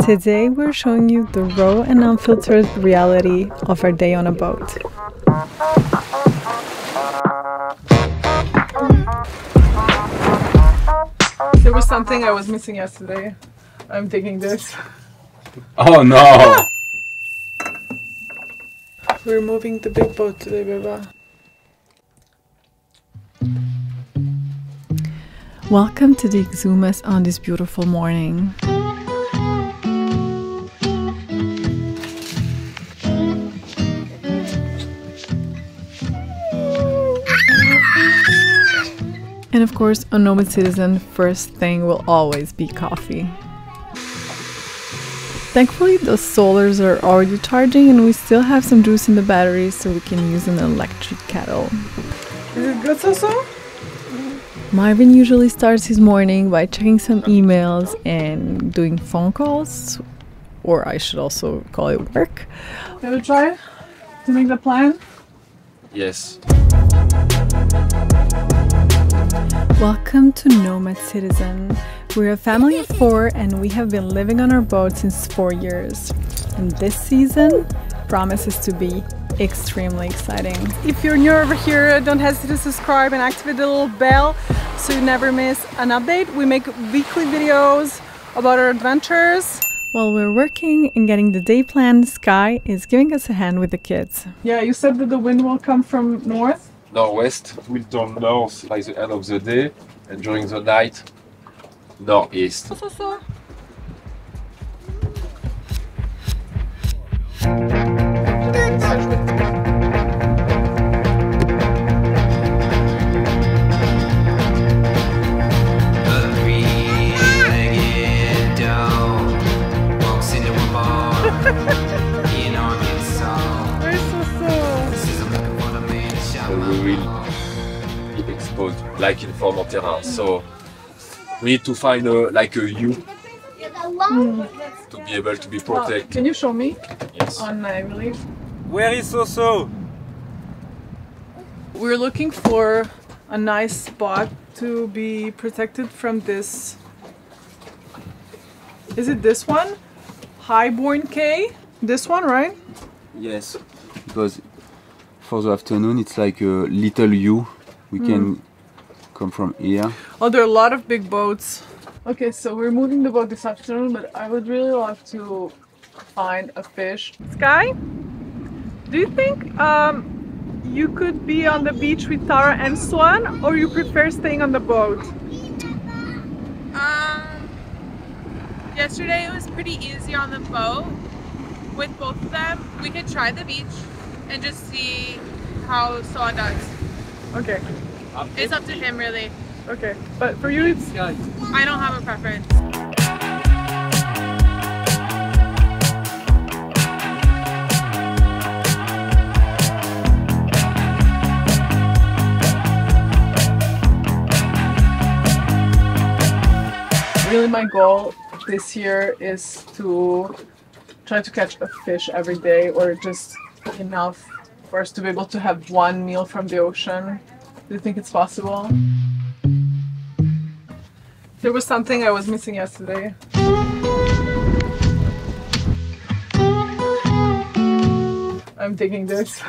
Today we're showing you the raw and unfiltered reality of our day on a boat. There was something I was missing yesterday. I'm taking this. Oh no! We're moving the big boat today, Beba. Welcome to the Exumas on this beautiful morning. And of course, a Nomad citizen, first thing will always be coffee. Thankfully, the solars are already charging and we still have some juice in the batteries so we can use an electric kettle. Is it good, Soso? Marvin usually starts his morning by checking some emails and doing phone calls, or I should also call it work. Have you tried to make the plan? Yes. Welcome to Nomad Citizen. We're a family of 4 and we have been living on our boat since 4 years. And this season promises to be extremely exciting. If you're new over here, don't hesitate to subscribe and activate the little bell so you never miss an update. We make weekly videos about our adventures. While we're working and getting the day planned, Sky is giving us a hand with the kids. Yeah, you said that the wind will come from north? Northwest will turn north by the end of the day, and during the night, northeast. So. We will be exposed like in Formentera, so we need to find like a U to be able to be protected. Can you show me? Yes. On I believe. Where is Soso? We're looking for a nice spot to be protected from this. Is it this one? Highborn K? This one, right? Yes, because for the afternoon it's like a little U. We can come from here. Oh, there are a lot of big boats. Okay, so we're moving the boat this afternoon, but I would really love to find a fish. Sky, do you think you could be on the beach with Tara and Swan, or you prefer staying on the boat? Yesterday it was pretty easy on the boat with both of them. We could try the beach and just see how Swan does. Okay. It's up to him really. Okay, but for you it's... I don't have a preference. Really my goal this year is to try to catch a fish every day, or just enough for us to be able to have one meal from the ocean. Do you think it's possible? There was something I was missing yesterday. I'm taking this.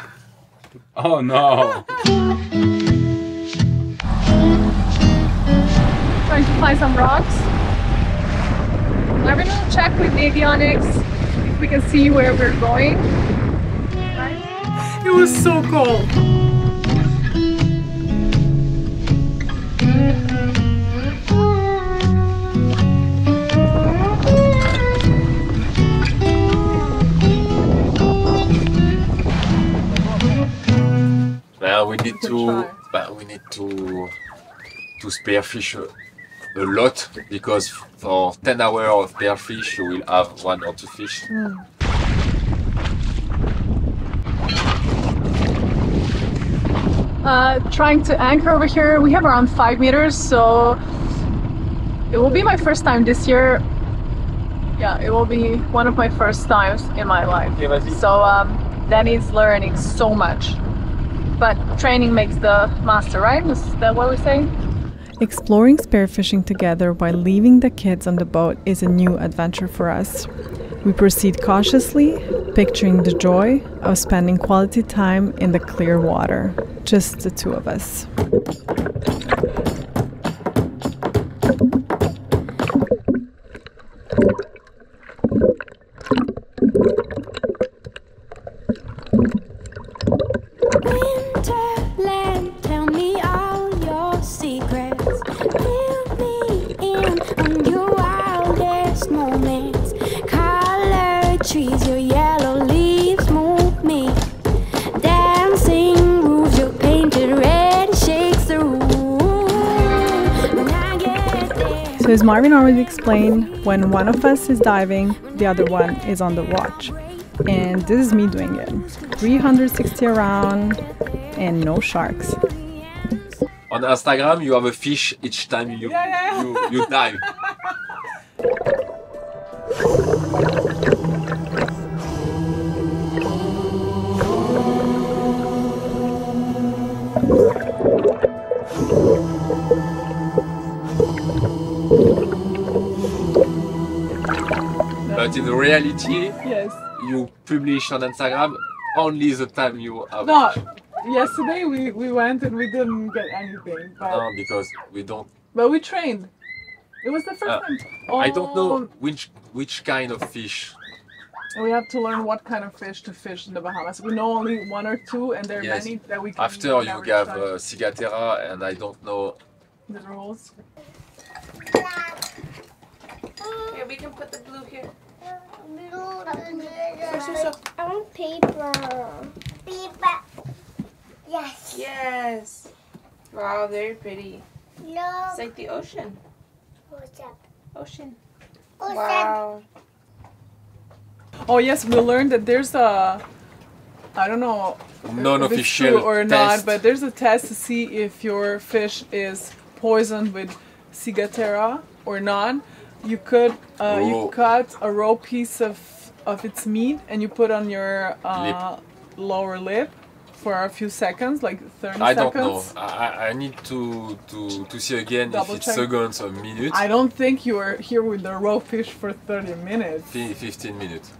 Oh no! Trying to find some rocks. I'm gonna check with avionics if we can see where we're going. It was so cold. Well, we need to spearfish a lot, because for 10 hours of spearfish you will have 1 or 2 fish. Trying to anchor over here. We have around 5 meters, so it will be my first time this year. Yeah, it will be one of my first times in my life. So Danny's learning so much, but training makes the master, right? Is that what we're saying? Exploring spearfishing together while leaving the kids on the boat is a new adventure for us. We proceed cautiously, picturing the joy of spending quality time in the clear water, just the two of us. So as Marvin already explained, when one of us is diving, the other one is on the watch. And this is me doing it. 360 around and no sharks. On Instagram, you have a fish each time you dive. But in reality, Yes. you publish on Instagram only the time you have. No, yesterday we went and we didn't get anything. But, No, because we don't. but we trained. It was the first time. I don't know which kind of fish. We have to learn what kind of fish to fish in the Bahamas. We know only one or two, and there are Yes. many that we can. After you never have try. Cigatera, and I don't know. The rules. Here, we can put the blue here. I want paper. Paper. Yes. Yes. Wow, very pretty. Look. It's like the ocean. What's up? Ocean. What's Wow. Oh yes, we learned that there's a. I don't know if it's Non-official true or not, test. but there's a test to see if your fish is poisoned with Cigatera or not. You could you cut a raw piece of its meat and you put on your lower lip for a few seconds, like 30 I seconds. don't know. I need to see again Double if it's check. seconds or minutes. I don't think you were here with the raw fish for 30 minutes. 15 minutes.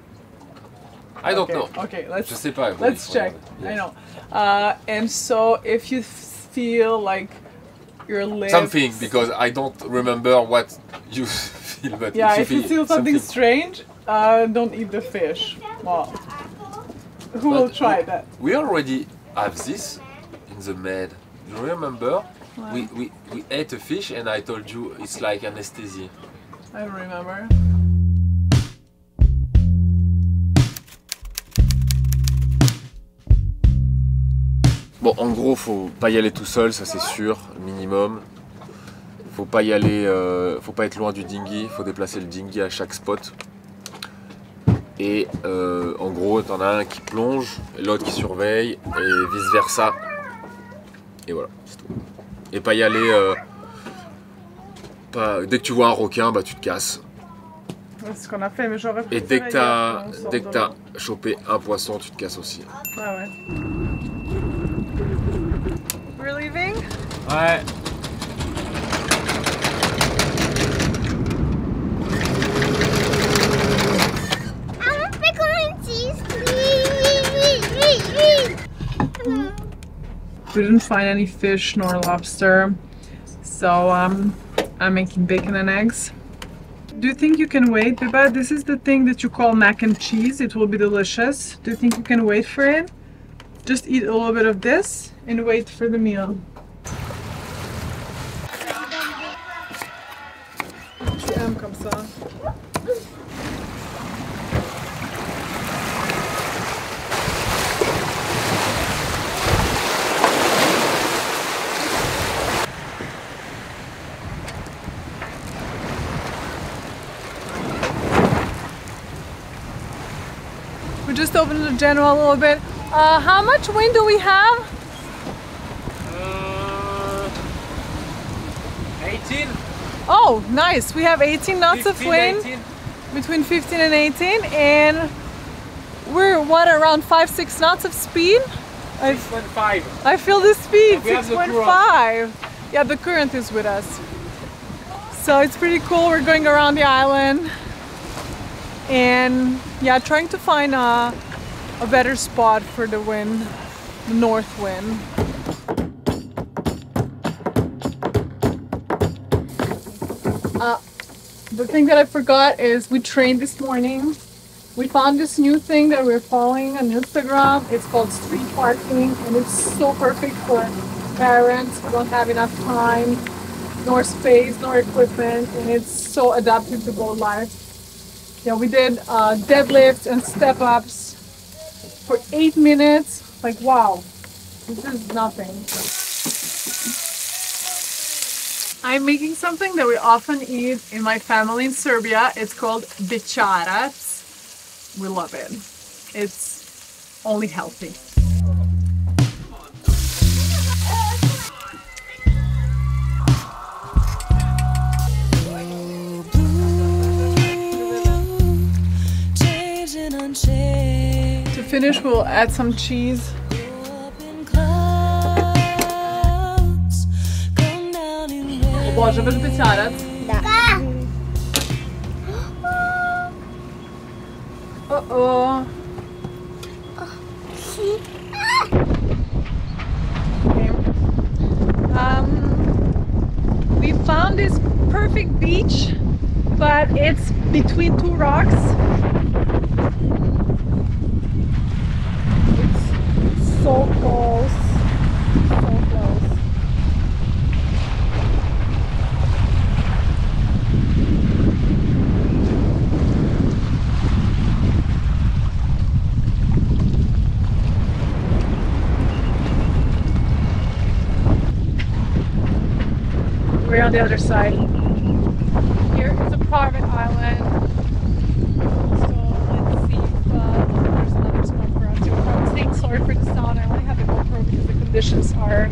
I don't know. Okay, Je sais pas. let's check. Yes. I know. And so if you feel like your lips... Something, because I don't remember what you feel. But Yeah, if you feel feel something strange, don't eat the fish. Well, who will But try that? We already have this in the med. Do you remember? We ate a fish and I told you it's like anesthesia. I don't remember. Bon, en gros, faut pas y aller tout seul, ça c'est sûr, minimum. Faut pas y aller, faut pas être loin du dinghy, faut déplacer le dinghy à chaque spot. Et en gros, t'en as un qui plonge, l'autre qui surveille, et vice versa. Et voilà, c'est tout. Et pas y aller. Dès que tu vois un requin, bah tu te casses. C'est ce qu'on a fait, mais j'aurais Et préféré dès que hier qu'on sorte de t'as l'eau. chopé un poisson, tu te casses aussi. Ah ouais. We're leaving? Ouais. I want pickle and cheese. We didn't find any fish nor lobster, so I'm making bacon and eggs. Do you think you can wait, Biba? This is the thing that you call mac and cheese. It will be delicious. Do you think you can wait for it? Just eat a little bit of this and wait for the meal. Tu aimes comme ça. We just opened the general a little bit. How much wind do we have? 18. Oh, nice. We have 18 knots of 15, wind, 18. between 15 and 18, and we're what, around 5-6 knots of speed? 6.5. I feel the speed, We have the 6.5. Yeah, the current is with us. So it's pretty cool. We're going around the island and yeah, trying to find a better spot for the wind, the north wind. The thing that I forgot is we trained this morning. We found this new thing that we're following on Instagram. It's called street parking and it's so perfect for parents who don't have enough time, nor space, nor equipment, and it's so adapted to boat life. Yeah, we did deadlifts and step-ups for 8 minutes. Like, wow, this is nothing. I'm making something that we often eat in my family in Serbia. It's called bicharac. We love it. It's only healthy. To finish, we'll add some cheese. Obožavaš bićarac? Da. Uh-oh. Okay. We found this perfect beach, but it's between two rocks. It's so close. So close. We're on the other side. Here is a private island. So let's see if there's another spot for us. I'm saying sorry for the sound. I only have the GoPro because the conditions are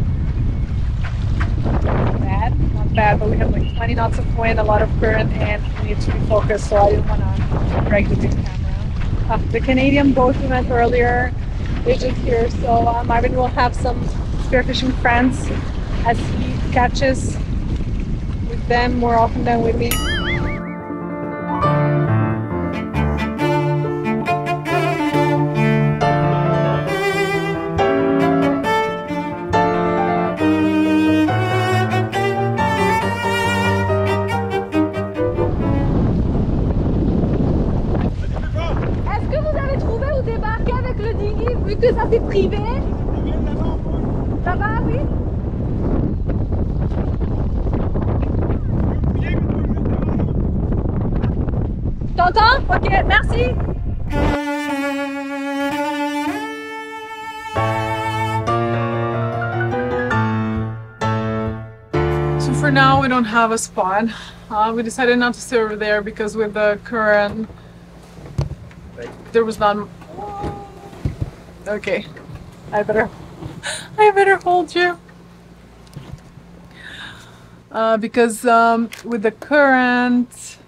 bad. Not bad, but we have like 20 knots of wind, a lot of current, and we need to be focused, so I didn't want to drag the big camera. The Canadian boat we met earlier, they're just here. So Marvin will have some spearfishing friends as he catches with them more often than with me. Est-ce que vous avez trouvé où débarquer avec le dinghy vu que ça c'est privé? Ça va, oui? T'entends? Ok, merci. So for now we don't have a spot. We decided not to stay over there because with the current there was not. Okay, I better hold you. Because with the current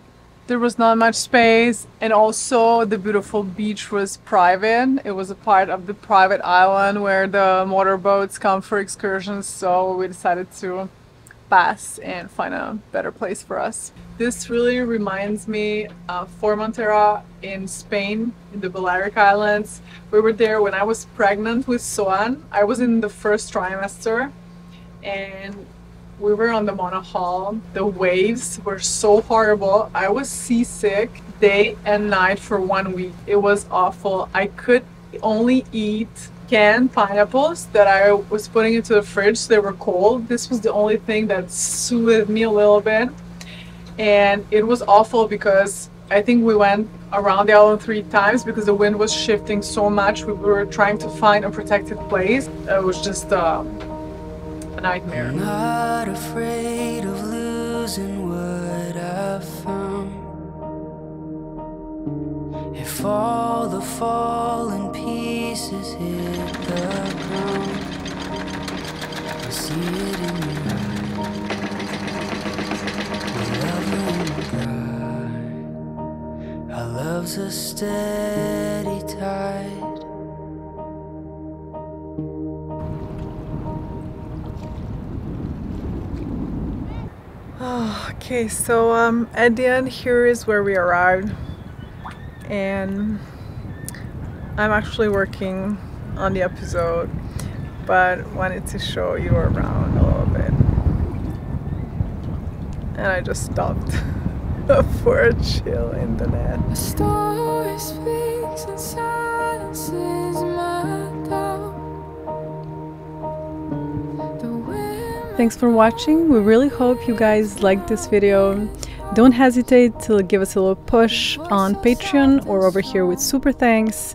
there was not much space, and also the beautiful beach was private. It was a part of the private island where the motorboats come for excursions, so we decided to pass and find a better place for us. This really reminds me of Formentera in Spain, in the Balearic Islands. We were there when I was pregnant with Soan. I was in the first trimester, and we were on the monohull. The waves were so horrible. I was seasick day and night for 1 week. It was awful. I could only eat canned pineapples that I was putting into the fridge so they were cold. This was the only thing that soothed me a little bit. And it was awful because I think we went around the island 3 times because the wind was shifting so much. We were trying to find a protected place. It was just a nightmare. I'm not afraid of losing what I found. If all the fallen pieces hit the ground, I see it in your eyes. We love and cry. Our love's a steady tide. Okay, so at the end here is where we arrived, and I'm actually working on the episode, but wanted to show you around a little bit. And I just stopped for a chill in the net. A story speaks and silences my doubt. The wind Thanks for watching. We really hope you guys liked this video. Don't hesitate to give us a little push on Patreon or over here with super thanks.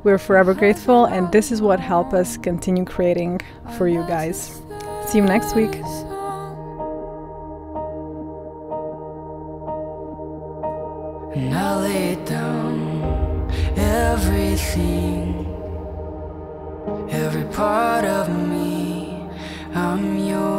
We're forever grateful, and this is what helps us continue creating for you guys. See you next week. and I lay down everything, every part of me. I'm yours.